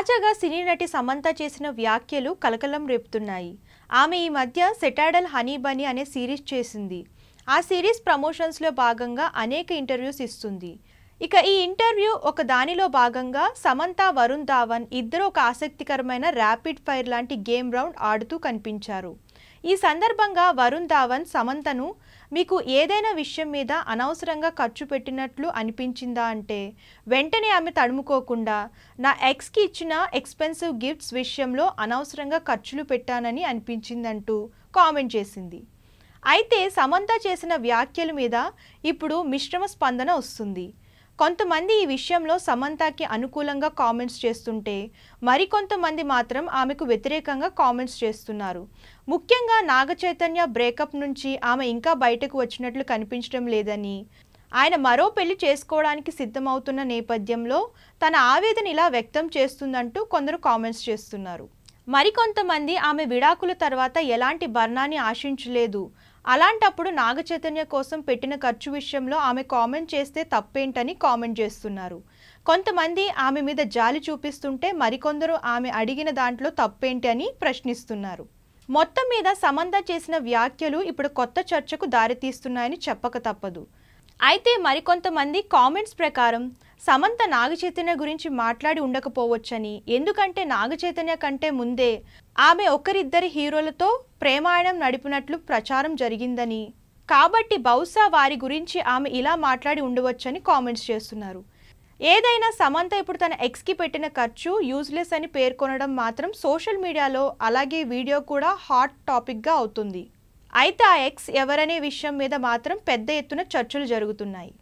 తాజాగా సినీ నటి సమంత చేసిన వ్యాఖ్యలు కలకలం రేపుతున్నాయి. ఆమె ఈ మధ్య సెటాడల్ హనీ బనీ అనే సిరీస్ చేసింది. ఆ సిరీస్ ప్రమోషన్స్లో భాగంగా అనేక ఇంటర్వ్యూస్ ఇస్తుంది. ఇక ఈ ఇంటర్వ్యూ ఒక దానిలో భాగంగా సమంత, వరుణ్ ధావన్ ఇద్దరు ఒక ఆసక్తికరమైన ర్యాపిడ్ ఫైర్ లాంటి గేమ్ రౌండ్ ఆడుతూ కనిపించారు. ఈ సందర్భంగా వరుణ్ ధావన్ సమంతను, మీకు ఏదైనా విషయం మీద అనవసరంగా ఖర్చు పెట్టినట్లు అనిపించిందా అంటే వెంటనే ఆమె తడుముకోకుండా, నా ఎక్స్కి ఇచ్చిన ఎక్స్పెన్సివ్ గిఫ్ట్స్ విషయంలో అనవసరంగా ఖర్చులు పెట్టానని అనిపించిందంటూ కామెంట్ చేసింది. అయితే సమంత చేసిన వ్యాఖ్యల మీద ఇప్పుడు మిశ్రమ స్పందన వస్తుంది. కొంతమంది ఈ విషయంలో సమంతకి అనుకూలంగా కామెంట్స్ చేస్తుంటే మరికొంతమంది మాత్రం ఆమెకు వ్యతిరేకంగా కామెంట్స్ చేస్తున్నారు. ముఖ్యంగా నాగచైతన్య బ్రేకప్ నుంచి ఆమె ఇంకా బయటకు వచ్చినట్లు కనిపించడం లేదని, ఆయన మరో పెళ్లి చేసుకోవడానికి సిద్ధమవుతున్న నేపథ్యంలో తన ఆవేదన ఇలా వ్యక్తం చేస్తుందంటూ కొందరు కామెంట్స్ చేస్తున్నారు. మరికొంతమంది ఆమె విడాకుల తర్వాత ఎలాంటి భరణాన్ని ఆశించలేదు, అలాంటప్పుడు నాగచైతన్య కోసం పెట్టిన ఖర్చు విషయంలో ఆమె కామెంట్ చేస్తే తప్పేంటని కామెంట్ చేస్తున్నారు. కొంతమంది ఆమె మీద జాలి చూపిస్తుంటే మరికొందరు ఆమె అడిగిన దాంట్లో తప్పేంటి అని ప్రశ్నిస్తున్నారు. మొత్తం మీద సమంత చేసిన వ్యాఖ్యలు ఇప్పుడు కొత్త చర్చకు దారితీస్తున్నాయని చెప్పక తప్పదు. అయితే మరికొంతమంది కామెంట్స్ ప్రకారం సమంత నాగచైతన్య గురించి మాట్లాడి ఉండకపోవచ్చని, ఎందుకంటే నాగచైతన్య కంటే ముందే ఆమె ఒకరిద్దరి హీరోలతో ప్రేమాయణం నడిపినట్లు ప్రచారం జరిగిందని, కాబట్టి బహుశా వారి గురించి ఆమె ఇలా మాట్లాడి ఉండవచ్చని కామెంట్స్ చేస్తున్నారు. ఏదైనా సమంత ఇప్పుడు తన ఎక్స్కి పెట్టిన ఖర్చు యూజ్లెస్ అని పేర్కొనడం మాత్రం సోషల్ మీడియాలో, అలాగే వీడియో కూడా హాట్ టాపిక్గా అవుతుంది. అయితే ఆ ఎక్స్ ఎవరనే విషయం మీద మాత్రం పెద్ద ఎత్తున చర్చలు జరుగుతున్నాయి.